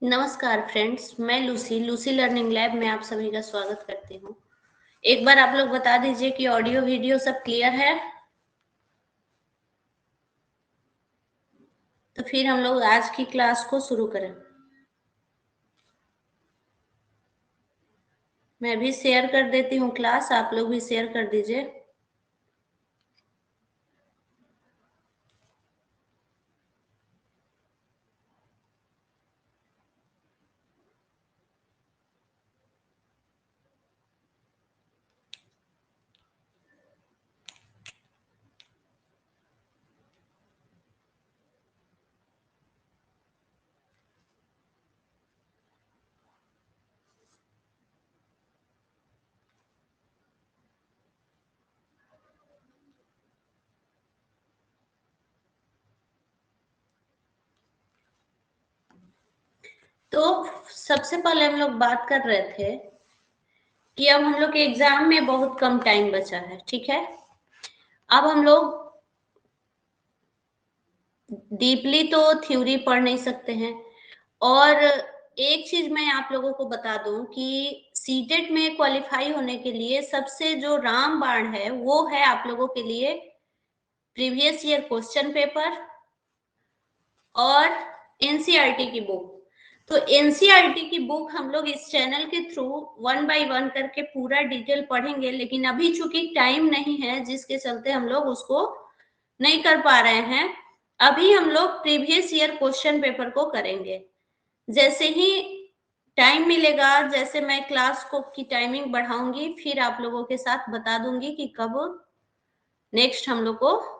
नमस्कार फ्रेंड्स, मैं Lucy learning lab में आप सभी का स्वागत करती हूँ। एक बार आप लोग बता दीजिए कि ऑडियो वीडियो सब क्लियर है। तो फिर हम लोग आज की क्लास को शुरू करें। मैं भी शेयर कर देती हूँ क्लास, आप लोग भी शेयर कर दीजिए। तो सबसे पहले हम लोग बात कर रहे थे कि अब हम लोग के एग्जाम में बहुत कम टाइम बचा है, ठीक है। अब हम लोग डीपली तो थ्योरी पढ़ नहीं सकते हैं। और एक चीज मैं आप लोगों को बता दूं कि सीटेट में क्वालिफाई होने के लिए सबसे जो रामबाण है वो है आप लोगों के लिए प्रीवियस ईयर क्वेश्चन पेपर और एनसीईआरटी की बुक। तो एनसीईआरटी की बुक हम लोग इस चैनल के थ्रू 1 बाय 1 करके पूरा डिटेल पढ़ेंगे, लेकिन अभी चूंकि टाइम नहीं है जिसके चलते हम लोग उसको नहीं कर पा रहे हैं। अभी हम लोग प्रीवियस ईयर क्वेश्चन पेपर को करेंगे। जैसे ही टाइम मिलेगा, जैसे मैं क्लास को की टाइमिंग बढ़ाऊंगी, फिर आप लोगों के साथ बता दूंगी कि कब नेक्स्ट हम लोग को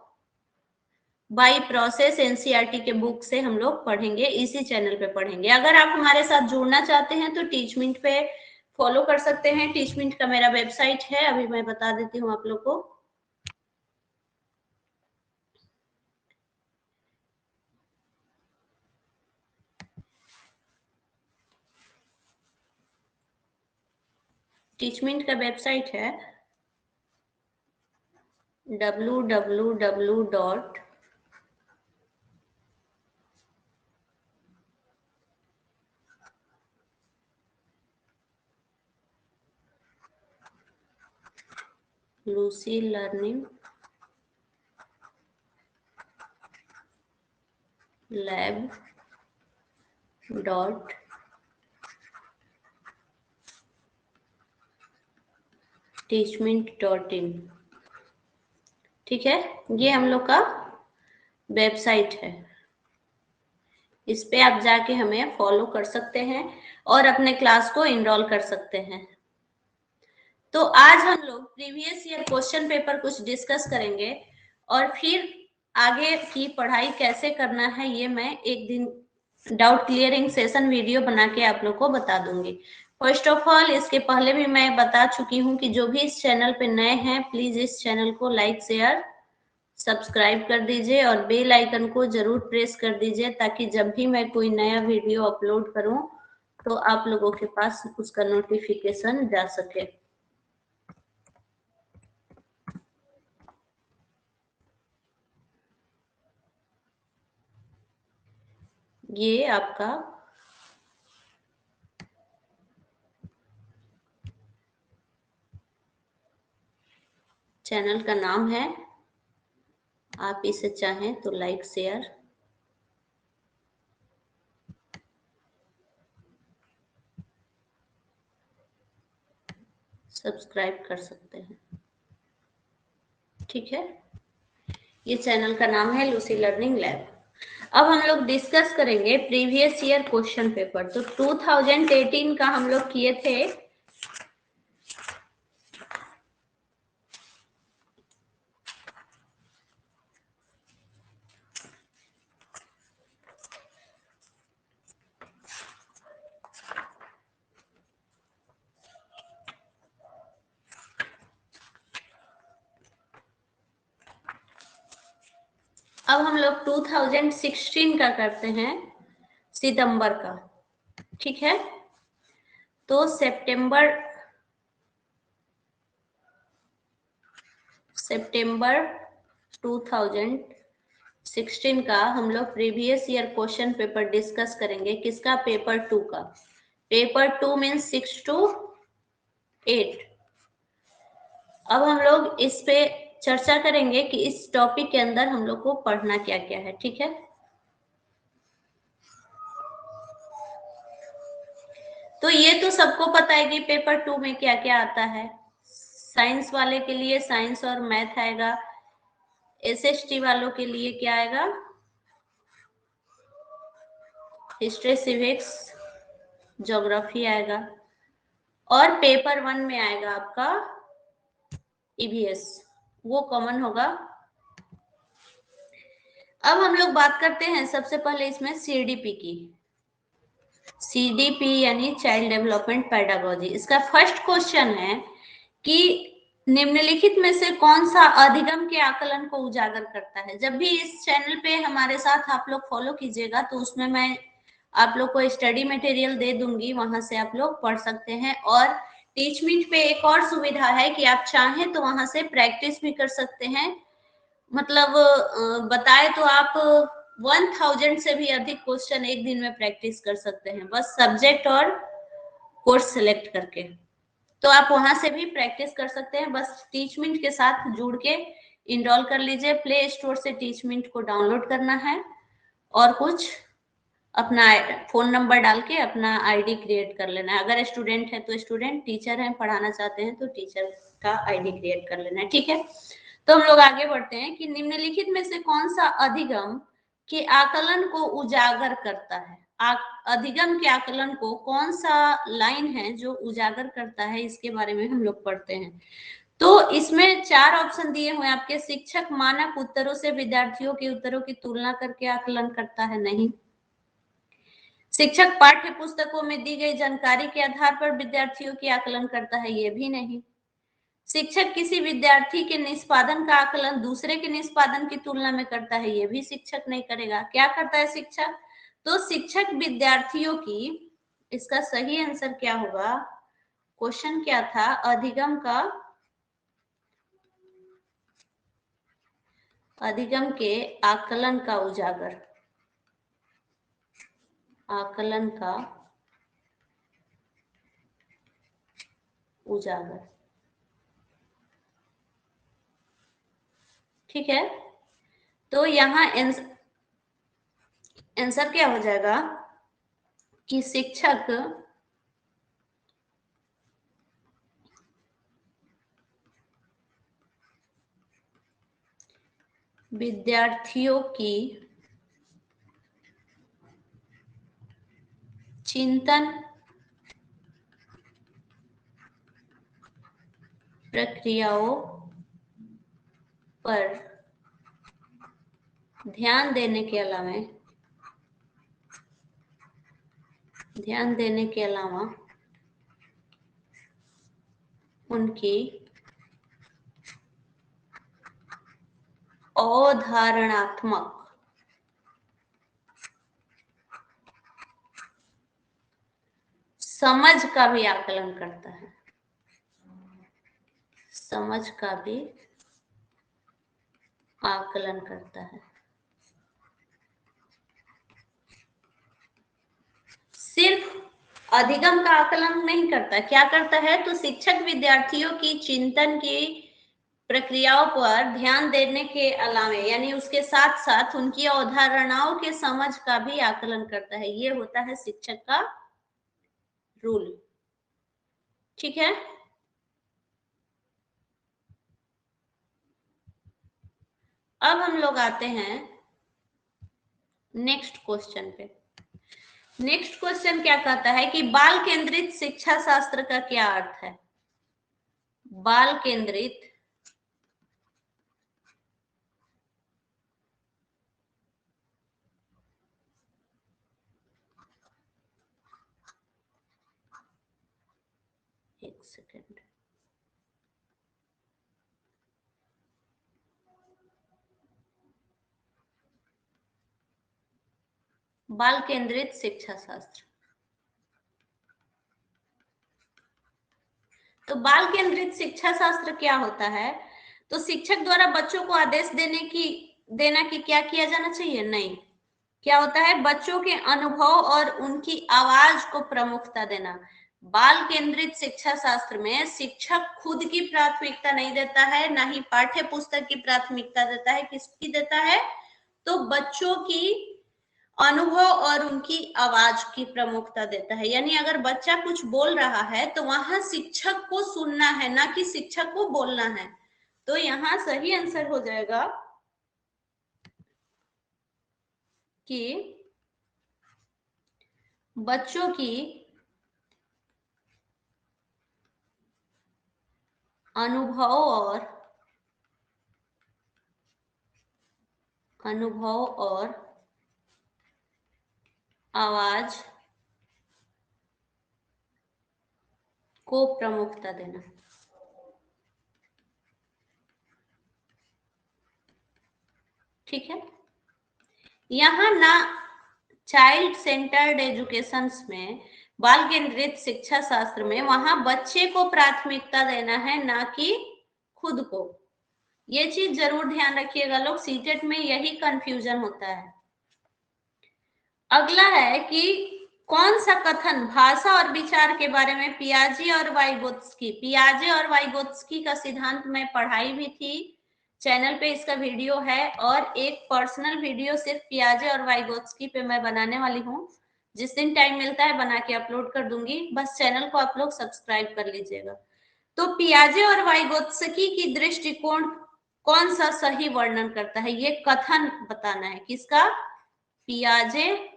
बाई प्रोसेस एनसीईआरटी के बुक से हम लोग पढ़ेंगे, इसी चैनल पे पढ़ेंगे। अगर आप हमारे साथ जुड़ना चाहते हैं तो टीचमिंट पे फॉलो कर सकते हैं। टीचमिंट का मेरा वेबसाइट है, अभी मैं बता देती हूँ आप लोग को। टीचमिंट का वेबसाइट है www. Lucy learning lab dot teachment.in। ठीक है, ये हम लोग का वेबसाइट है। इस पे आप जाके हमें फॉलो कर सकते हैं और अपने क्लास को इनरोल कर सकते हैं। तो आज हम लोग प्रीवियस ईयर क्वेश्चन पेपर कुछ डिस्कस करेंगे और फिर आगे की पढ़ाई कैसे करना है ये मैं एक दिन डाउट क्लियरिंग सेशन वीडियो बना के आप लोग को बता दूंगी। फर्स्ट ऑफ ऑल, इसके पहले भी मैं बता चुकी हूँ कि जो भी इस चैनल पे नए हैं प्लीज इस चैनल को लाइक शेयर सब्सक्राइब कर दीजिए और बेल आइकन को जरूर प्रेस कर दीजिए, ताकि जब भी मैं कोई नया वीडियो अपलोड करूं तो आप लोगों के पास उसका नोटिफिकेशन जा सके। ये आपका चैनल का नाम है, आप इसे चाहें तो लाइक शेयर सब्सक्राइब कर सकते हैं। ठीक है, ये चैनल का नाम है लूसी लर्निंग लैब। अब हम लोग डिस्कस करेंगे प्रीवियस ईयर क्वेश्चन पेपर। तो 2018 का हम लोग किए थे। अब हम लोग 2016 का करते हैं, सितंबर का। ठीक है, तो सितंबर 2016 16 का हम लोग previous year question paper discuss करेंगे। किसका? पेपर 2 का। Paper 2 means 6 to 8। अब हम लोग इस पे चर्चा करेंगे कि इस टॉपिक के अंदर हम लोग को पढ़ना क्या क्या है। ठीक है, तो ये तो सबको पता है कि पेपर 2 में क्या क्या आता है। साइंस वाले के लिए साइंस और मैथ आएगा, एसएसटी वालों के लिए क्या आएगा? हिस्ट्री, सिविक्स, ज्योग्राफी आएगा, और पेपर 1 में आएगा आपका ईवीएस, वो कॉमन होगा। अब हम लोग बात करते हैं सबसे पहले इसमें सीडीपी की। सीडीपी यानी चाइल्ड डेवलपमेंट पेडागोजी। इसका फर्स्ट क्वेश्चन है कि निम्नलिखित में से कौन सा अधिगम के आकलन को उजागर करता है। जब भी इस चैनल पे हमारे साथ आप लोग फॉलो कीजिएगा तो उसमें मैं आप लोग को स्टडी मटेरियल दे दूंगी, वहां से आप लोग पढ़ सकते हैं। और टीचमेंट पे एक और सुविधा है कि आप चाहें तो वहां से प्रैक्टिस भी कर सकते हैं। मतलब बताए तो आप 1000 से भी अधिक क्वेश्चन एक दिन में प्रैक्टिस कर सकते हैं, बस सब्जेक्ट और कोर्स सेलेक्ट करके। तो आप वहां से भी प्रैक्टिस कर सकते हैं, बस टीचमेंट के साथ जुड़ के इनरोल कर लीजिए। प्ले स्टोर से टीचमेंट को डाउनलोड करना है और कुछ अपना फोन नंबर डाल के अपना आईडी क्रिएट कर लेना है। अगर स्टूडेंट है तो स्टूडेंट, टीचर है पढ़ाना चाहते हैं तो टीचर का आईडी क्रिएट कर लेना है। ठीक है, तो हम लोग आगे बढ़ते हैं कि निम्नलिखित में से कौन सा अधिगम के आकलन को उजागर करता है। अधिगम के आकलन को कौन सा लाइन है जो उजागर करता है, इसके बारे में हम लोग पढ़ते हैं। तो इसमें 4 ऑप्शन दिए हुए हैं आपके। शिक्षक मानक उत्तरों से विद्यार्थियों के उत्तरों की तुलना करके आकलन करता है, नहीं। शिक्षक पाठ्य पुस्तकों में दी गई जानकारी के आधार पर विद्यार्थियों की आकलन करता है, ये भी नहीं। शिक्षक किसी विद्यार्थी के निष्पादन का आकलन दूसरे के निष्पादन की तुलना में करता है, ये भी शिक्षक नहीं करेगा। क्या करता है शिक्षक? तो शिक्षक विद्यार्थियों की, इसका सही आंसर क्या होगा? क्वेश्चन क्या था? अधिगम के आकलन का उजागर, आकलन का उजागर। ठीक है, तो यहाँ आंसर क्या हो जाएगा कि शिक्षक विद्यार्थियों की चिंतन प्रक्रियाओं पर ध्यान देने के अलावा उनकी अवधारणात्मक समझ का भी आकलन करता है, समझ का भी आकलन करता है। सिर्फ अधिगम का आकलन नहीं करता, क्या करता है? तो शिक्षक विद्यार्थियों की चिंतन की प्रक्रियाओं पर ध्यान देने के अलावा यानी उसके साथ साथ उनकी अवधारणाओं के समझ का भी आकलन करता है। ये होता है शिक्षक का रूल। ठीक है, अब हम लोग आते हैं नेक्स्ट क्वेश्चन पे। नेक्स्ट क्वेश्चन क्या कहता है कि बाल केंद्रित शिक्षा शास्त्र का क्या अर्थ है? बाल केंद्रित एक सेकेंड, बाल केंद्रित शिक्षा शास्त्र। तो बाल केंद्रित शिक्षा शास्त्र क्या होता है? तो शिक्षक द्वारा बच्चों को आदेश देने की देना कि क्या किया जाना चाहिए, नहीं। क्या होता है, बच्चों के अनुभव और उनकी आवाज को प्रमुखता देना। बाल केंद्रित शिक्षा शास्त्र में शिक्षक खुद की प्राथमिकता नहीं देता है, ना ही पाठ्य पुस्तक की प्राथमिकता देता है। किसकी देता है? तो बच्चों की अनुभव और उनकी आवाज की प्रमुखता देता है। यानी अगर बच्चा कुछ बोल रहा है तो वहां शिक्षक को सुनना है, ना कि शिक्षक को बोलना है। तो यहाँ सही आंसर हो जाएगा कि बच्चों की अनुभव और आवाज को प्रमुखता देना। ठीक है। यहाँ ना चाइल्ड सेंटर्ड एजुकेशन में, बाल केंद्रित शिक्षा शास्त्र में, वहां बच्चे को प्राथमिकता देना है, ना कि खुद को। ये चीज जरूर ध्यान रखिएगा लोग, सीटेट में यही कंफ्यूजन होता है। अगला है कि कौन सा कथन भाषा और विचार के बारे में पियाजे और वाइगोत्स्की का सिद्धांत में पढ़ाई भी थी, चैनल पे इसका वीडियो है, और एक पर्सनल वीडियो सिर्फ पियाजे और वाइगोत्स्की पे मैं बनाने वाली हूँ। जिस दिन टाइम मिलता है बना के अपलोड कर दूंगी, बस चैनल को आप लोग सब्सक्राइब कर लीजिएगा। तो पियाजे और वाइगोत्स्की की दृष्टिकोण कौन सा सही वर्णन करता है, ये कथन बताना है। किसका? पियाजे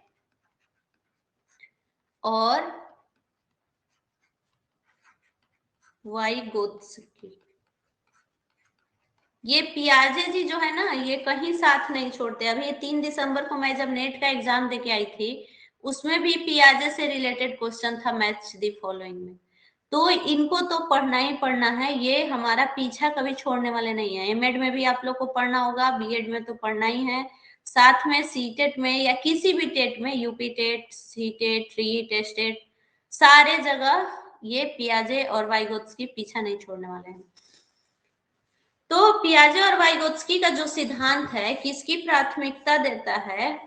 और वाइगोत्स्की। ये पियाजे जी जो है ना, ये कहीं साथ नहीं छोड़ते। अभी ये 3 दिसंबर को मैं जब नेट का एग्जाम देके आई थी, उसमें भी पियाजे से रिलेटेड क्वेश्चन था, मैच द फॉलोइंग में। तो इनको तो पढ़ना ही पढ़ना है, ये हमारा पीछा कभी छोड़ने वाले नहीं है। एमएड में भी आप लोग को पढ़ना होगा, बीएड में तो पढ़ना ही है, साथ में सीटेट में या किसी भी टेट में, यूपी टेट, सीटेट, ट्री टेस्टेट, सारे जगह ये पियाजे और वाइगोत्स्की पीछा नहीं छोड़ने वाले हैं। तो पियाजे और वाइगोत्स्की का जो सिद्धांत है, किसकी प्राथमिकता देता है?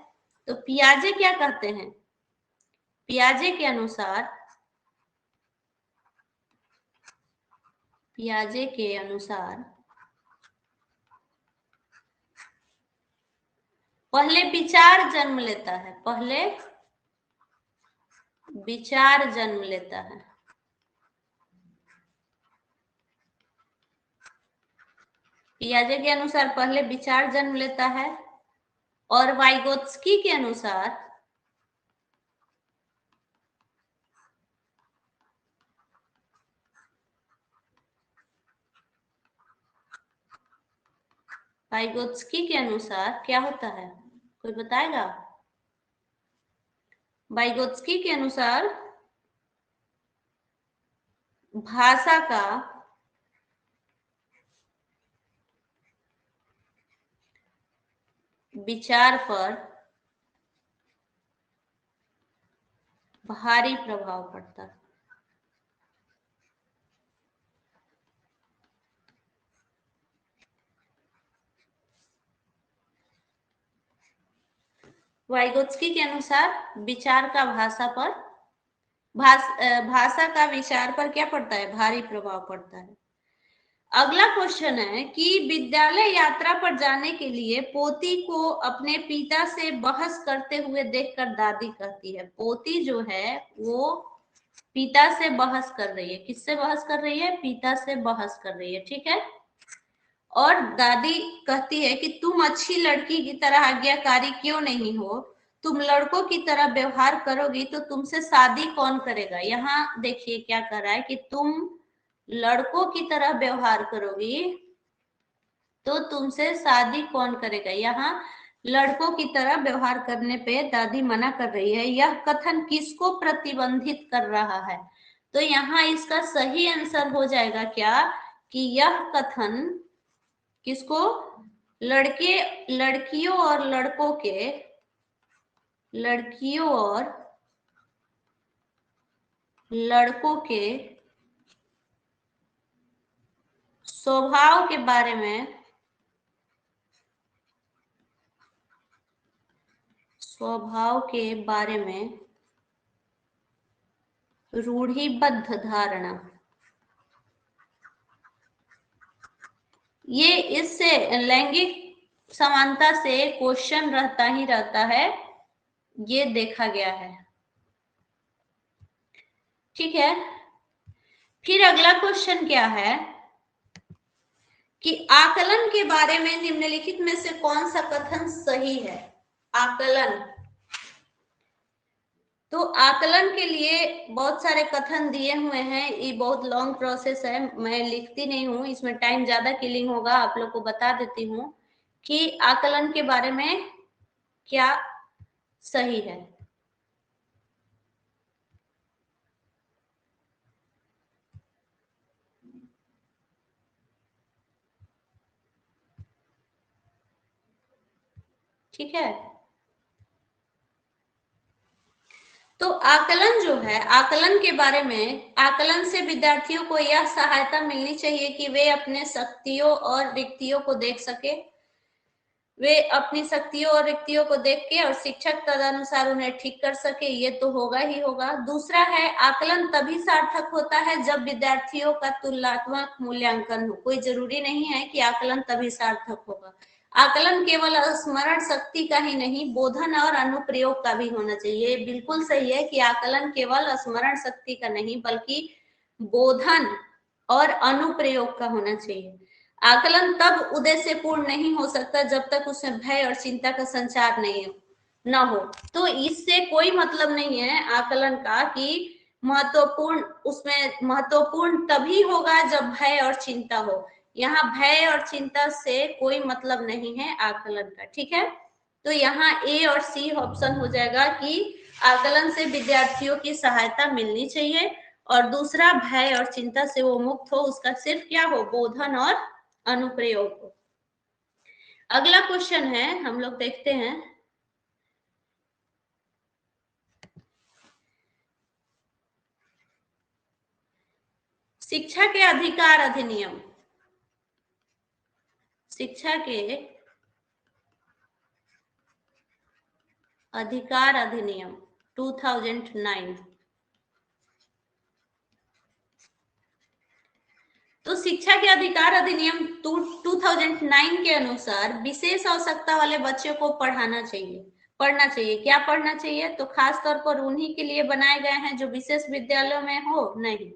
तो पियाजे क्या कहते हैं? पियाजे के अनुसार पहले विचार जन्म लेता है, पहले विचार जन्म लेता है। पियाजे के अनुसार पहले विचार जन्म लेता है, और वाइगोत्स्की के अनुसार क्या होता है, कोई बताएगा? वाइगोत्स्की के अनुसार भाषा का विचार पर भारी प्रभाव पड़ता है। वाइगोत्स्की के अनुसार विचार का भाषा का विचार पर क्या पड़ता है? भारी प्रभाव पड़ता है। अगला क्वेश्चन है कि विद्यालय यात्रा पर जाने के लिए पोती को अपने पिता से बहस करते हुए देखकर दादी कहती है, पोती जो है वो पिता से बहस कर रही है। किससे बहस कर रही है? पिता से बहस कर रही है, ठीक है। और दादी कहती है कि तुम अच्छी लड़की की तरह आज्ञाकारी क्यों नहीं हो, तुम लड़कों की तरह व्यवहार करोगी तो तुमसे शादी कौन करेगा। यहाँ देखिए क्या कर रहा है कि तुम लड़कों की तरह व्यवहार करोगी तो तुमसे शादी कौन करेगा। यहाँ लड़कों की तरह व्यवहार करने पे दादी मना कर रही है। यह कथन किसको प्रतिबंधित कर रहा है? तो यहाँ इसका सही आंसर हो जाएगा क्या, कि यह कथन किसको? लड़कियों और लड़कों के स्वभाव के बारे में स्वभाव के बारे में रूढ़िबद्ध धारणा, ये इससे लैंगिक समानता से क्वेश्चन रहता ही रहता है, ये देखा गया है। ठीक है, फिर अगला क्वेश्चन क्या है कि आकलन के बारे में निम्नलिखित में से कौन सा कथन सही है। आकलन, तो आकलन के लिए बहुत सारे कथन दिए हुए हैं, ये बहुत लॉन्ग प्रोसेस है, मैं लिखती नहीं हूं, इसमें टाइम ज्यादा किलिंग होगा, आप लोग को बता देती हूं कि आकलन के बारे में क्या सही है। ठीक है, तो आकलन जो है, आकलन के बारे में, आकलन से विद्यार्थियों को यह सहायता मिलनी चाहिए कि वे अपने शक्तियों और रिक्तियों को देख सके, वे अपनी शक्तियों और रिक्तियों को देख के और शिक्षक तदनुसार उन्हें ठीक कर सके, ये तो होगा ही होगा। दूसरा है, आकलन तभी सार्थक होता है जब विद्यार्थियों का तुलनात्मक मूल्यांकन हो। कोई जरूरी नहीं है कि आकलन तभी सार्थक होगा। आकलन केवल स्मरण शक्ति का ही नहीं, बोधन और अनुप्रयोग का भी होना चाहिए। बिल्कुल सही है कि आकलन केवल स्मरण शक्ति का नहीं बल्कि बोधन और अनुप्रयोग का होना चाहिए। आकलन तब उद्देश्यपूर्ण नहीं हो सकता जब तक उसमें भय और चिंता का संचार नहीं हो, न हो। तो इससे कोई मतलब नहीं है आकलन का कि महत्वपूर्ण, उसमें महत्वपूर्ण तभी होगा जब भय और चिंता हो। यहाँ भय और चिंता से कोई मतलब नहीं है आकलन का। ठीक है, तो यहाँ ए और सी ऑप्शन हो जाएगा कि आकलन से विद्यार्थियों की सहायता मिलनी चाहिए, और दूसरा भय और चिंता से वो मुक्त हो, उसका सिर्फ क्या हो, बोधन और अनुप्रयोग हो। अगला क्वेश्चन है, हम लोग देखते हैं, शिक्षा के अधिकार अधिनियम, शिक्षा के अधिकार अधिनियम 2009। तो शिक्षा के अधिकार अधिनियम 2009 के अनुसार विशेष आवश्यकता वाले बच्चों को पढ़ना चाहिए। क्या पढ़ना चाहिए, तो खास तौर पर उन्हीं के लिए बनाए गए हैं जो विशेष विद्यालयों में हो, नहीं।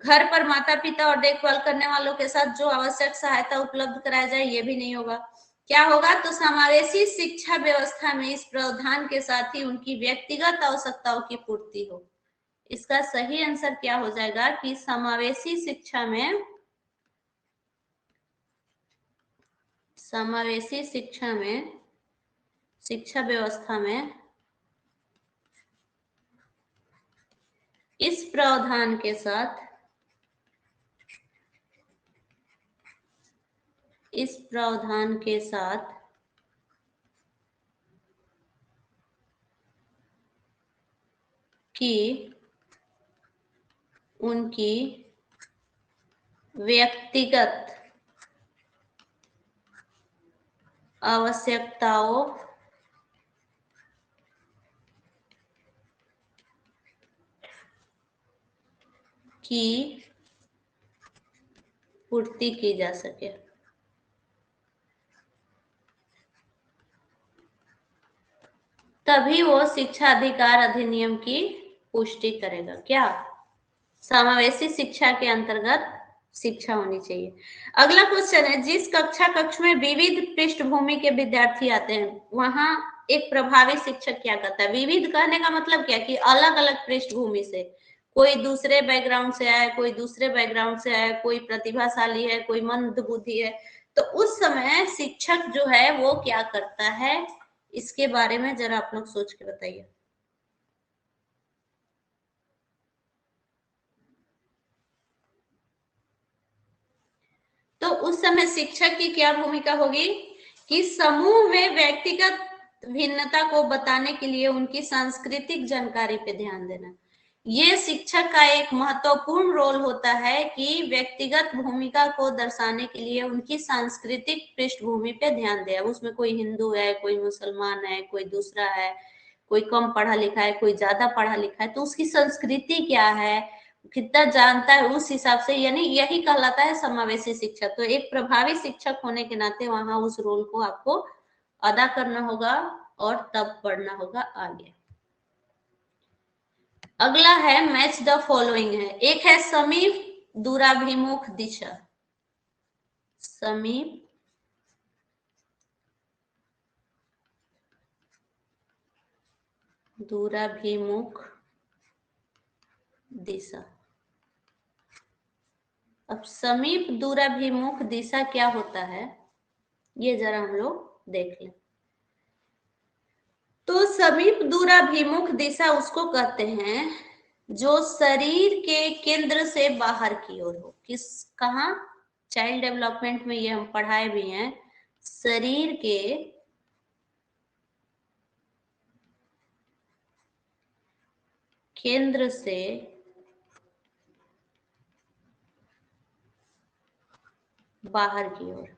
घर पर माता पिता और देखभाल करने वालों के साथ जो आवश्यक सहायता उपलब्ध कराया जाए, ये भी नहीं होगा। क्या होगा, तो समावेशी शिक्षा व्यवस्था में इस प्रावधान के साथ ही उनकी व्यक्तिगत आवश्यकताओं की पूर्ति हो। इसका सही आंसर क्या हो जाएगा कि समावेशी शिक्षा में, समावेशी शिक्षा में, शिक्षा व्यवस्था में इस प्रावधान के साथ, इस प्रावधान के साथ कि उनकी व्यक्तिगत आवश्यकताओं की पूर्ति की जा सके। तभी वो शिक्षा अधिकार अधिनियम की पुष्टि करेगा। क्या, समावेशी शिक्षा के अंतर्गत शिक्षा होनी चाहिए। अगला क्वेश्चन है, जिस कक्ष में विविध पृष्ठभूमि के विद्यार्थी आते हैं, वहां एक प्रभावी शिक्षक क्या करता है। विविध कहने का मतलब क्या कि अलग अलग पृष्ठभूमि से, कोई दूसरे बैकग्राउंड से आया, कोई दूसरे बैकग्राउंड से आया, कोई प्रतिभाशाली है, कोई मंद बुद्धि है, तो उस समय शिक्षक जो है वो क्या करता है, इसके बारे में जरा आप लोग सोच के बताइए। तो उस समय शिक्षक की क्या भूमिका होगी कि समूह में व्यक्तिगत भिन्नता को बताने के लिए उनकी सांस्कृतिक जानकारी पे ध्यान देना। ये शिक्षक का एक महत्वपूर्ण रोल होता है कि व्यक्तिगत भूमिका को दर्शाने के लिए उनकी सांस्कृतिक पृष्ठभूमि पे ध्यान दे। अब उसमें कोई हिंदू है, कोई मुसलमान है, कोई दूसरा है, कोई कम पढ़ा लिखा है, कोई ज्यादा पढ़ा लिखा है, तो उसकी संस्कृति क्या है, कितना जानता है, उस हिसाब से, यानी यही कहलाता है समावेशी शिक्षा। तो एक प्रभावी शिक्षक होने के नाते वहां उस रोल को आपको अदा करना होगा और तब पढ़ना होगा आगे। अगला है मैच द फॉलोइंग है। एक है समीप दूराभिमुख दिशा, समीप दूराभिमुख दिशा। अब समीप दूराभिमुख दिशा क्या होता है ये जरा हम लोग देख लें। तो समीप दूराभिमुख दिशा उसको कहते हैं जो शरीर के केंद्र से बाहर की ओर हो। किस, कहाँ, चाइल्ड डेवलपमेंट में ये हम पढ़ाए भी हैं, शरीर के केंद्र से बाहर की ओर,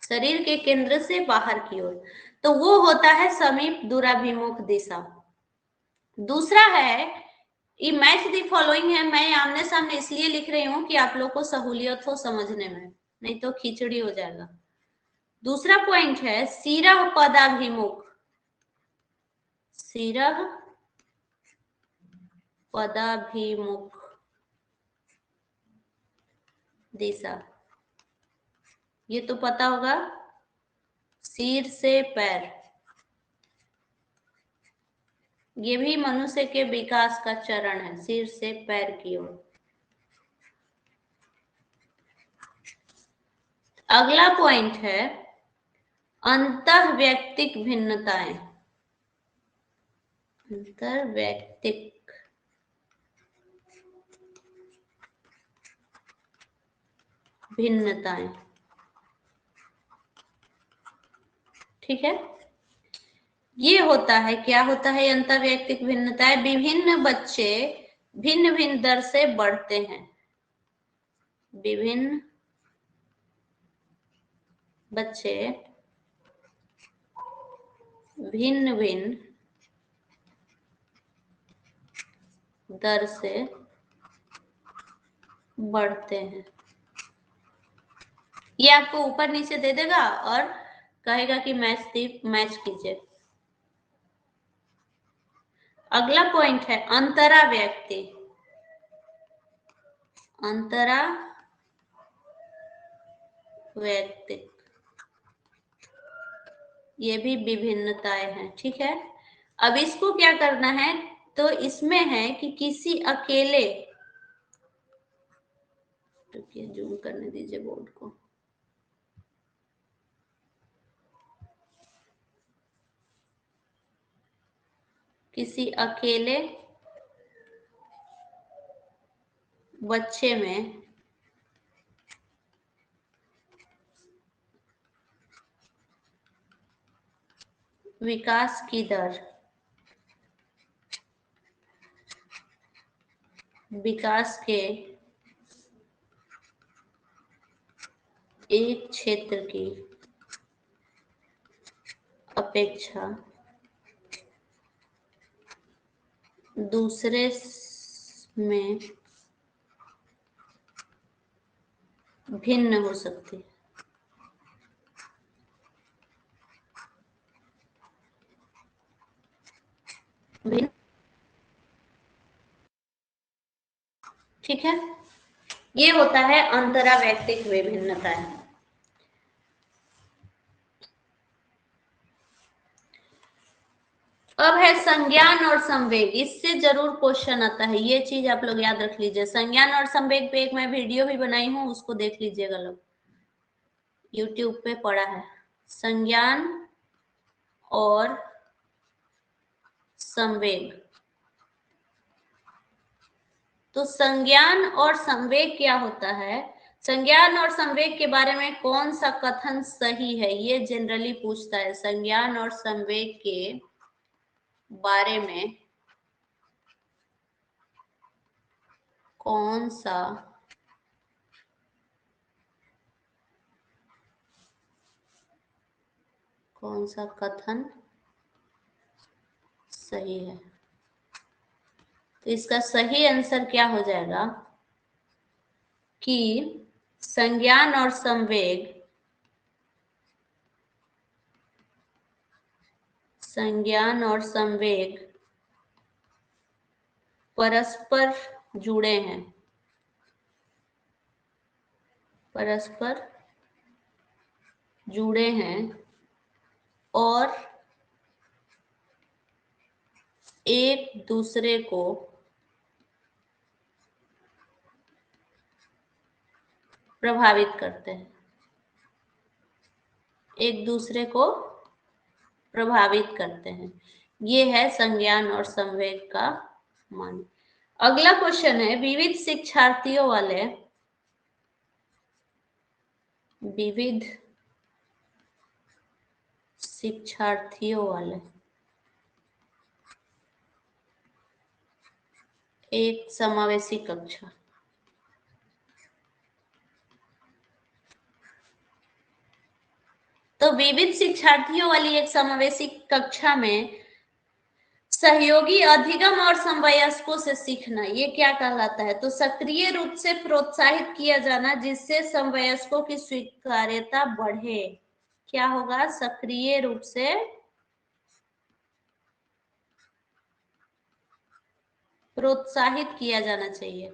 शरीर के केंद्र से बाहर की ओर, तो वो होता है समीप दूराभिमुख दिशा। दूसरा है मैच द फॉलोइंग है। मैं आमने सामने इसलिए लिख रही हूं कि आप लोग को सहूलियत हो समझने में, नहीं तो खिचड़ी हो जाएगा। दूसरा पॉइंट है सिरह पदाभिमुख, सिरह पदाभिमुख दिशा। ये तो पता होगा, सिर से पैर, ये भी मनुष्य के विकास का चरण है, सिर से पैर की ओर। अगला पॉइंट है अंतःवैयक्तिक भिन्नताएं, अंतर्वैयक्तिक भिन्नताएं। ठीक है, ये होता है, क्या होता है अंतर्वैयक्तिक भिन्नताएं? विभिन्न बच्चे भिन्न भिन्न दर से बढ़ते हैं, विभिन्न बच्चे भिन्न भिन्न दर से बढ़ते हैं। ये आपको ऊपर नीचे दे देगा और कहेगा कि मैच कीजिए। अगला पॉइंट है अंतरा व्यक्ति, अंतरा व्यक्ति, ये भी विभिन्नताएं हैं। ठीक है, अब इसको क्या करना है, तो इसमें है कि किसी अकेले, जूम करने दीजिए बोर्ड को, किसी अकेले बच्चे में विकास की दर, विकास के एक क्षेत्र की अपेक्षा दूसरे में भिन्न हो सकती है। भिन्न, ठीक है, ये होता है अंतरावैयक्तिक विभिन्नताएं। अब है संज्ञान और संवेग, इससे जरूर क्वेश्चन आता है, ये चीज आप लोग याद रख लीजिए। संज्ञान और संवेग पे एक मैं वीडियो भी बनाई हूं, उसको देख लीजिएगा लोग, यूट्यूब पे पड़ा है, संज्ञान और संवेग। तो संज्ञान और संवेग क्या होता है, संज्ञान और संवेग के बारे में कौन सा कथन सही है, ये जनरली पूछता है। संज्ञान और संवेग के बारे में कौन सा कथन सही है? तो इसका सही आंसर क्या हो जाएगा कि संज्ञान और संवेग परस्पर जुड़े हैं, परस्पर जुड़े हैं और एक दूसरे को प्रभावित करते हैं, एक दूसरे को प्रभावित करते हैं। ये है संज्ञान और संवेग का मान। अगला क्वेश्चन है, विविध शिक्षार्थियों वाले एक समावेशी कक्षा। तो विविध शिक्षार्थियों वाली एक समावेशी कक्षा में सहयोगी अधिगम और समवयस्कों से सीखना, ये क्या कहलाता है? तो सक्रिय रूप से प्रोत्साहित किया जाना जिससे समवयस्कों की स्वीकार्यता बढ़े। क्या होगा? सक्रिय रूप से प्रोत्साहित किया जाना चाहिए,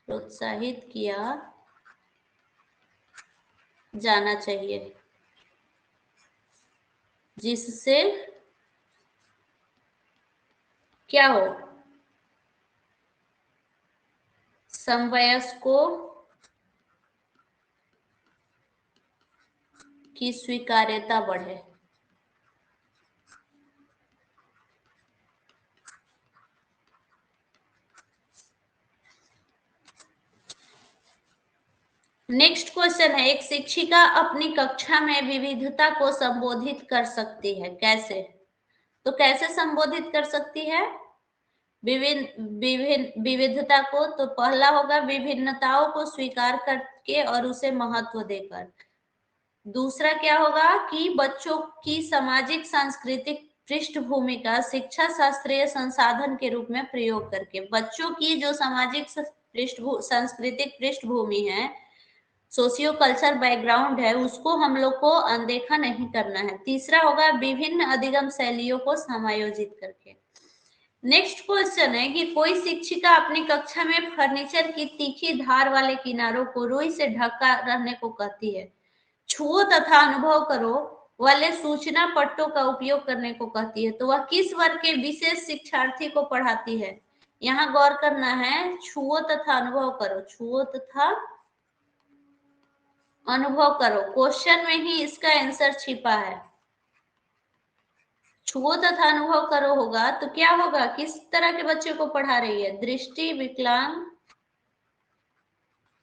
प्रोत्साहित किया जाना चाहिए जिससे क्या हो? समवयस्कों की स्वीकार्यता बढ़े। नेक्स्ट क्वेश्चन है, एक शिक्षिका अपनी कक्षा में विविधता को संबोधित कर सकती है, कैसे? तो कैसे संबोधित कर सकती है विविधता को? तो पहला होगा विभिन्नताओं को स्वीकार करके और उसे महत्व देकर। दूसरा क्या होगा कि बच्चों की सामाजिक सांस्कृतिक पृष्ठभूमि का शिक्षा शास्त्रीय संसाधन के रूप में प्रयोग करके। बच्चों की जो सामाजिक सांस्कृतिक पृष्ठभूमि है, सोशियो कल्चर बैकग्राउंड है, उसको हम लोग को अनदेखा नहीं करना है। तीसरा होगा विभिन्न अधिगम शैलियों को समायोजित करके। नेक्स्ट क्वेश्चन है कि कोई शिक्षिका अपनी कक्षा में फर्नीचर की तीखी धार वाले किनारों को रुई से ढका रहने को कहती है, छुओ तथा अनुभव करो वाले सूचना पट्टों का उपयोग करने को कहती है। तो वह किस वर्ग के विशेष शिक्षार्थी को पढ़ाती है? यहाँ गौर करना है, छुओ तथा अनुभव करो, छुओ तथा अनुभव करो, क्वेश्चन में ही इसका आंसर छिपा है। छुओ तथा अनुभव करो होगा तो क्या होगा? किस तरह के बच्चे को पढ़ा रही है? दृष्टि विकलांग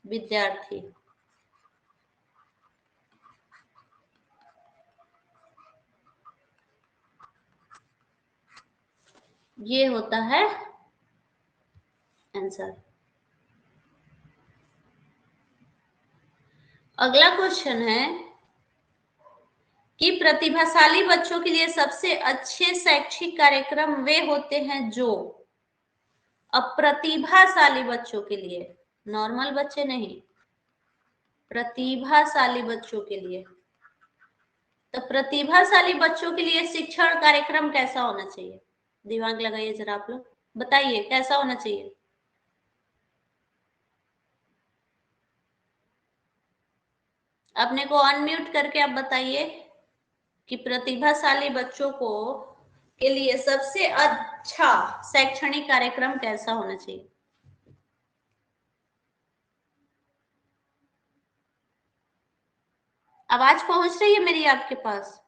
विद्यार्थी। ये होता है आंसर। अगला क्वेश्चन है कि प्रतिभाशाली बच्चों के लिए सबसे अच्छे शैक्षिक कार्यक्रम वे होते हैं जो। अब प्रतिभाशाली बच्चों के लिए, नॉर्मल बच्चे नहीं, प्रतिभाशाली बच्चों के लिए। तो प्रतिभाशाली बच्चों के लिए शिक्षण कार्यक्रम कैसा होना चाहिए? दिमाग लगाइए जरा, आप लोग बताइए कैसा होना चाहिए? अपने को अनम्यूट करके आप बताइए कि प्रतिभाशाली बच्चों को के लिए सबसे अच्छा शैक्षणिक कार्यक्रम कैसा होना चाहिए? आवाज पहुंच रही है मेरी आपके पास?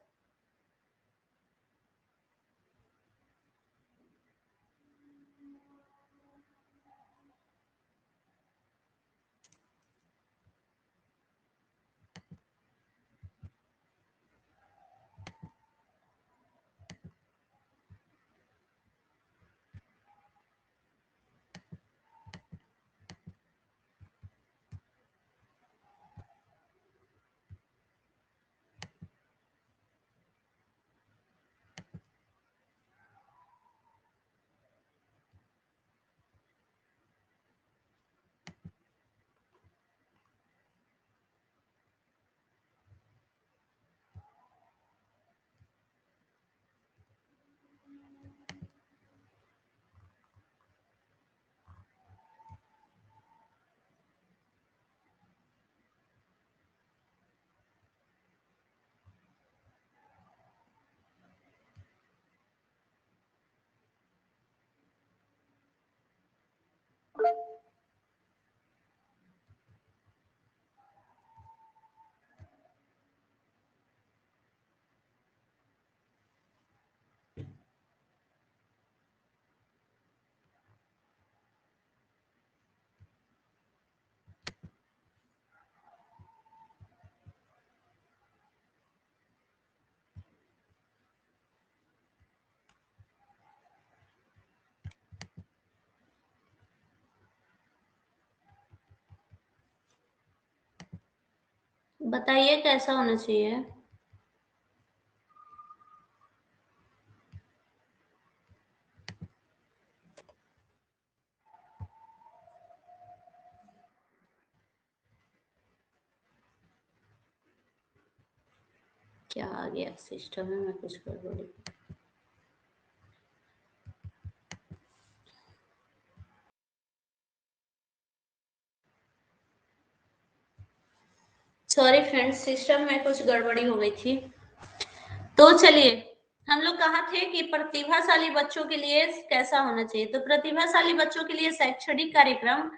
बताइए कैसा होना चाहिए। क्या आ गया सिस्टम में कुछ गड़बड़ी। सॉरी फ्रेंड्स, सिस्टम में कुछ गड़बड़ी हो गई थी। तो चलिए, हम लोग कहाँ थे कि प्रतिभाशाली बच्चों के लिए कैसा होना चाहिए। तो प्रतिभाशाली बच्चों के लिए शैक्षणिक कार्यक्रम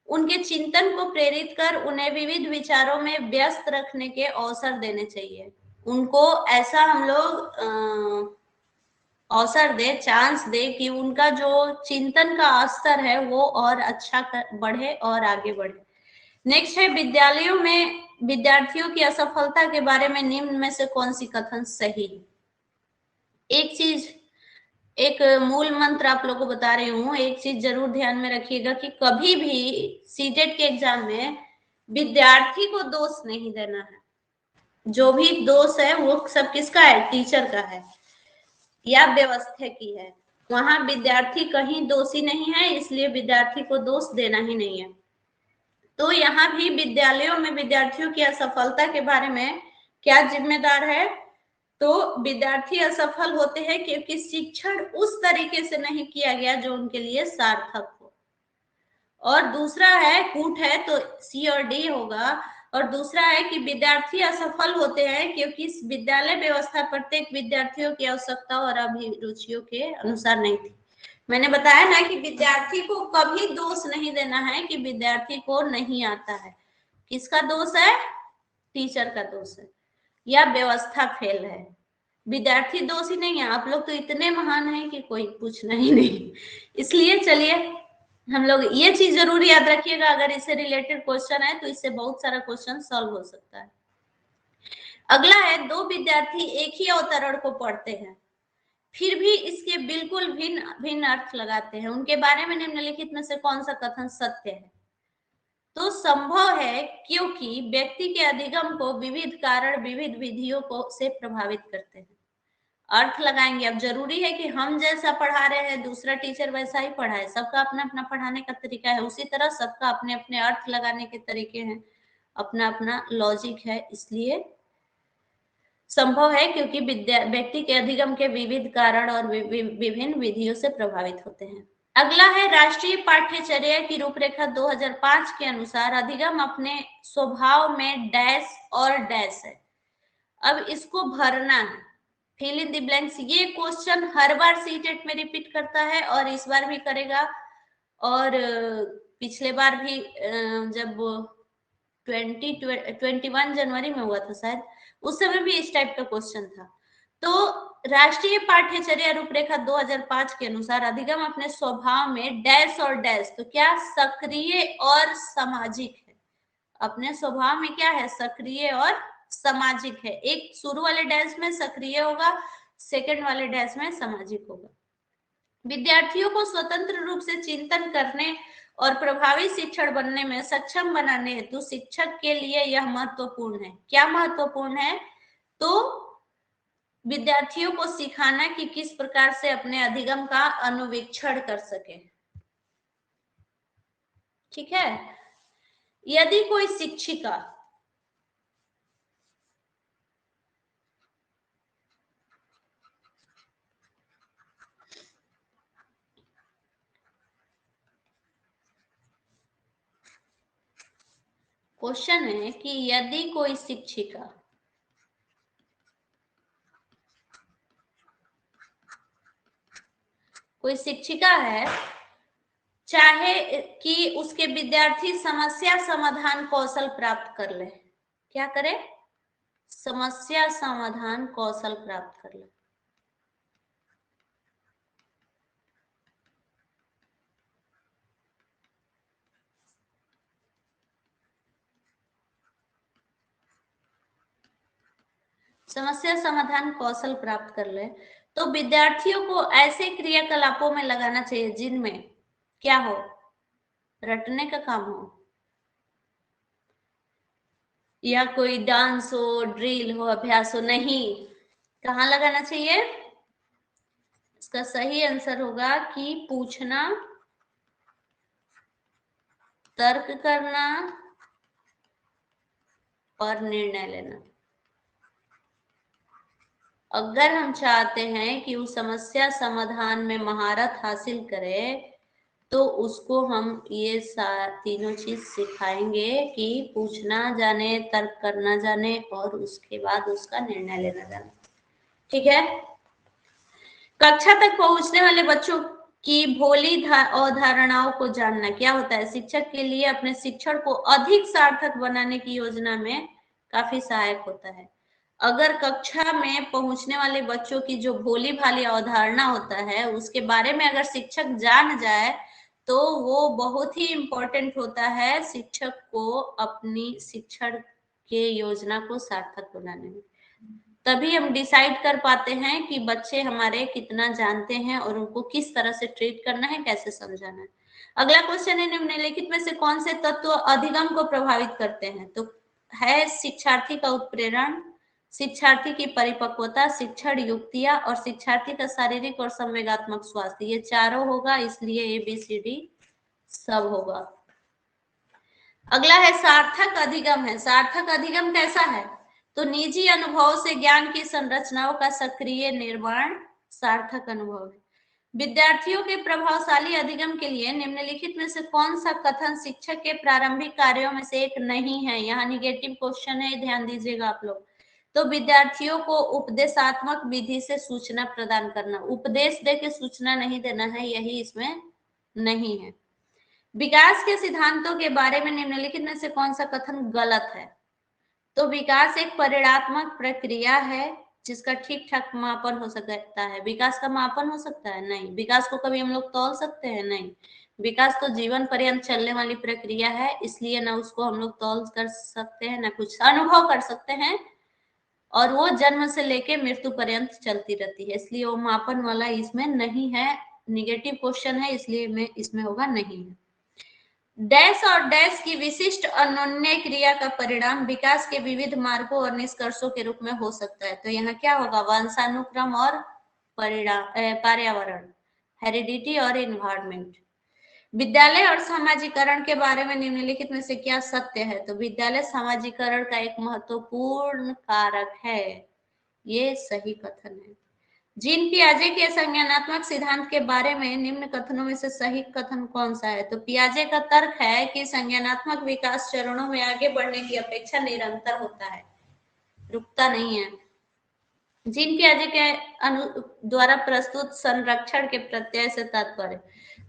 उनके चिंतन को प्रेरित कर उन्हें विविध विचारों में व्यस्त रखने के अवसर देने चाहिए। उनको ऐसा हम लोग अवसर दे, चांस दे कि उनका जो चिंतन का स्तर है वो और अच्छा बढ़े और आगे बढ़े। नेक्स्ट है, विद्यालयों में विद्यार्थियों की असफलता के बारे में निम्न में से कौन सी कथन सही है। एक चीज, एक मूल मंत्र आप लोगों को बता रही हूँ, एक चीज जरूर ध्यान में रखिएगा कि कभी भी सीटेट के एग्जाम में विद्यार्थी को दोष नहीं देना है। जो भी दोष है वो सब किसका है, टीचर का है या व्यवस्था की है। वहां विद्यार्थी कहीं दोषी नहीं है, इसलिए विद्यार्थी को दोष देना ही नहीं है। तो यहाँ भी विद्यालयों में विद्यार्थियों की असफलता के बारे में क्या जिम्मेदार है, तो विद्यार्थी असफल होते हैं क्योंकि शिक्षण उस तरीके से नहीं किया गया जो उनके लिए सार्थक हो। और दूसरा है, कूट है तो सी और डी होगा। और दूसरा है कि विद्यार्थी असफल होते हैं क्योंकि विद्यालय व्यवस्था प्रत्येक विद्यार्थियों की आवश्यकता और अभिरुचियों के अनुसार नहीं थी। मैंने बताया ना कि विद्यार्थी को कभी दोष नहीं देना है कि विद्यार्थी को नहीं आता है। किसका दोष है, टीचर का दोष है या व्यवस्था फेल है। विद्यार्थी दोषी नहीं है। आप लोग तो इतने महान हैं कि कोई पूछना ही नहीं। इसलिए चलिए, हम लोग ये चीज जरूर याद रखिएगा, अगर इससे रिलेटेड क्वेश्चन है तो इससे बहुत सारा क्वेश्चन सॉल्व हो सकता है। अगला है, दो विद्यार्थी एक ही अवतरण को पढ़ते हैं फिर भी इसके बिल्कुल भिन्न भिन्न अर्थ लगाते हैं, उनके बारे में निम्नलिखित में से कौन सा कथन सत्य है। तो संभव है क्योंकि व्यक्ति के अधिगम को विविध कारण विविध विधियों को से प्रभावित करते हैं। अर्थ लगाएंगे। अब जरूरी है कि हम जैसा पढ़ा रहे हैं दूसरा टीचर वैसा ही पढ़ाए, सबका अपना अपना पढ़ाने का तरीका है, उसी तरह सबका अपने अपने अर्थ लगाने के तरीके हैं, अपना अपना लॉजिक है। इसलिए संभव है क्योंकि व्यक्ति के अधिगम के विविध कारण और विभिन्न विधियों से प्रभावित होते हैं। अगला है, राष्ट्रीय पाठ्यचर्या की रूपरेखा 2005 के अनुसार अधिगम अपने स्वभाव में डैश और डैश है। अब इसको भरना है, फिल इन द ब्लैंक्स। ये क्वेश्चन हर बार सीटेट में रिपीट करता है और इस बार भी करेगा, और पिछले बार भी जब 21 जनवरी में हुआ था शायद, उस समय भी इस टाइप का क्वेश्चन था। तो राष्ट्रीय पाठ्यचर्या रूपरेखा 2005 के अनुसार अधिगम अपने स्वभाव में डैश और डैश, तो क्या सक्रिय और सामाजिक है। अपने स्वभाव में क्या है, सक्रिय और सामाजिक है। एक शुरू वाले डैश में सक्रिय होगा, सेकंड वाले डैश में सामाजिक होगा। विद्यार्थियों को स्वतंत्र रूप से चिंतन करने और प्रभावी शिक्षण बनने में सक्षम बनाने हेतु शिक्षक के लिए यह महत्वपूर्ण है। क्या महत्वपूर्ण है, तो विद्यार्थियों को सिखाना कि किस प्रकार से अपने अधिगम का अनुवीक्षण कर सके। ठीक है। यदि कोई शिक्षिका क्वेश्चन है कि यदि कोई शिक्षिका है, चाहे कि उसके विद्यार्थी समस्या समाधान कौशल प्राप्त कर ले। क्या करे, समस्या समाधान कौशल प्राप्त कर ले। समस्या समाधान कौशल प्राप्त कर ले तो विद्यार्थियों को ऐसे क्रियाकलापों में लगाना चाहिए जिनमें क्या हो, रटने का काम हो, या कोई डांस हो, ड्रिल हो, अभ्यास हो, नहीं। कहाँ लगाना चाहिए? इसका सही आंसर होगा कि पूछना, तर्क करना और निर्णय लेना। अगर हम चाहते हैं कि उस समस्या समाधान में महारत हासिल करे, तो उसको हम ये तीनों चीज सिखाएंगे कि पूछना जाने, तर्क करना जाने और उसके बाद उसका निर्णय लेना जाने। ठीक है। कक्षा तक पहुंचने वाले बच्चों की भोली अवधारणाओं को जानना क्या होता है? शिक्षक के लिए अपने शिक्षण को अधिक सार्थक बनाने की योजना में काफी सहायक होता है। अगर कक्षा में पहुंचने वाले बच्चों की जो भोली भाली अवधारणा होता है उसके बारे में अगर शिक्षक जान जाए तो वो बहुत ही इम्पोर्टेंट होता है शिक्षक को अपनी शिक्षण के योजना को सार्थक बनाने में। तभी हम डिसाइड कर पाते हैं कि बच्चे हमारे कितना जानते हैं और उनको किस तरह से ट्रीट करना है, कैसे समझाना है। अगला क्वेश्चन है, निम्नलिखित में से कौन से तत्व अधिगम को प्रभावित करते हैं? तो है शिक्षार्थी का उत्प्रेरण, शिक्षार्थी की परिपक्वता, शिक्षण युक्तियां और शिक्षार्थी का शारीरिक और संवेगात्मक स्वास्थ्य। ये चारों होगा, इसलिए ABCD सब होगा। अगला है सार्थक अधिगम है। सार्थक अधिगम कैसा है? तो निजी अनुभव से ज्ञान की संरचनाओं का सक्रिय निर्माण सार्थक अनुभव है। विद्यार्थियों के प्रभावशाली अधिगम के लिए निम्नलिखित में से कौन सा कथन शिक्षक के प्रारंभिक कार्यों में से एक नहीं है? यहाँ निगेटिव क्वेश्चन है, ध्यान दीजिएगा आप लोग। तो विद्यार्थियों को उपदेशात्मक विधि से सूचना प्रदान करना, उपदेश देके सूचना नहीं देना है, यही इसमें नहीं है। विकास के सिद्धांतों के बारे में निम्नलिखित में से कौन सा कथन गलत है? तो विकास एक परिणात्मक प्रक्रिया है जिसका ठीक ठाक मापन हो सकता है। विकास का मापन हो सकता है? नहीं। विकास को कभी हम लोग तौल सकते हैं? नहीं। विकास तो जीवन पर्यंत चलने वाली प्रक्रिया है, इसलिए ना उसको हम लोग तौल कर सकते हैं, ना कुछ अनुभव कर सकते हैं, और वो जन्म से लेके मृत्यु पर्यंत चलती रहती है, इसलिए वो मापन वाला इसमें नहीं है। निगेटिव क्वेश्चन है, इसलिए में इसमें होगा नहीं है। डैश और डैश की विशिष्ट अनन्य क्रिया का परिणाम विकास के विविध मार्गों और निष्कर्षों के रूप में हो सकता है। तो यहाँ क्या होगा? वंशानुक्रम और पर्यावरण, हेरिडिटी और इन्वायरमेंट। विद्यालय और सामाजिकरण के बारे में निम्नलिखित में से क्या सत्य है? तो विद्यालय सामाजिकरण का एक महत्वपूर्ण कारक है, ये सही कथन है। जीन पियाजे के संज्ञानात्मक सिद्धांत के बारे में निम्न कथनों में से सही कथन कौन सा है? तो पियाजे का तर्क है कि संज्ञानात्मक विकास चरणों में आगे बढ़ने की अपेक्षा निरंतर होता है, रुकता नहीं है। जीन पियाजे के द्वारा प्रस्तुत संरक्षण के प्रत्यय से तात्पर्य,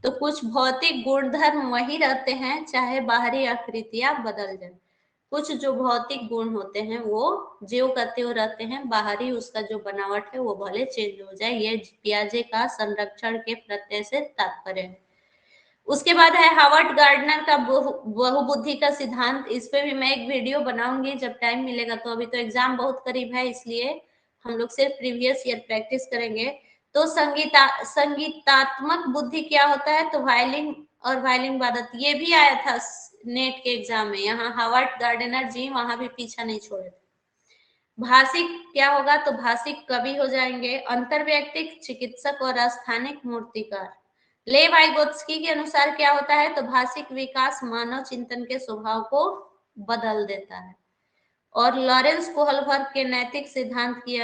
तो कुछ भौतिक गुणधर्म वही रहते हैं चाहे बाहरी आकृतियां बदल जाए। कुछ जो भौतिक गुण होते हैं वो ज्यों का त्यों रहते हैं, बाहरी उसका जो बनावट है वो भले चेंज हो जाए, ये पियाजे का संरक्षण के प्रत्यय से तात्पर्य है। उसके बाद है हावर्ड गार्डनर का बहुबुद्धि का सिद्धांत। इस पे भी मैं एक वीडियो बनाऊंगी जब टाइम मिलेगा। तो अभी तो एग्जाम बहुत करीब है, इसलिए हम लोग सिर्फ प्रीवियस ईयर प्रैक्टिस करेंगे। तो संगीतात्मक बुद्धि क्या होता है? तो वायलिन और वायलिन वादक, ये भी आया था नेट के एग्जाम में। यहाँ हावर्ड गार्डनर जी वहां भी पीछा नहीं छोड़े थे। भाषिक क्या होगा? तो भाषिक कवि हो जाएंगे। अंतर्वैयक्तिक चिकित्सक और स्थानिक मूर्तिकार। ले वाइगोत्स्की के अनुसार क्या होता है? तो भाषिक विकास मानव चिंतन के स्वभाव को बदल देता है। और लॉरेंस कोहलबर्ग के नैतिक सिद्धांत की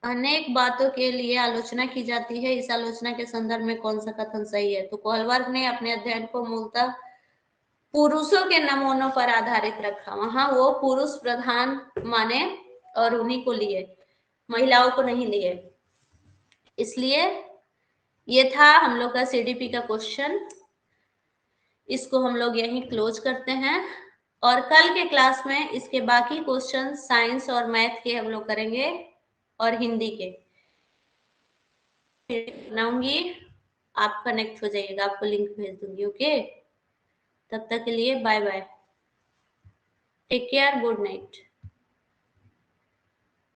अनेक बातों के लिए आलोचना की जाती है। इस आलोचना के संदर्भ में कौन सा कथन सही है? तो कोहलबर्ग ने अपने अध्ययन को मूलतः पुरुषों के नमूनों पर आधारित रखा। वहां वो पुरुष प्रधान माने और उन्हीं को लिए, महिलाओं को नहीं लिए। इसलिए ये था हम लोग का CDP का क्वेश्चन। इसको हम लोग यहीं क्लोज करते हैं और कल के क्लास में इसके बाकी क्वेश्चन साइंस और मैथ के हम लोग करेंगे और हिंदी के बनाऊंगी। आप कनेक्ट हो जाइएगा, आपको लिंक भेज दूंगी। ओके, तब तक के लिए bye bye, take care, good night.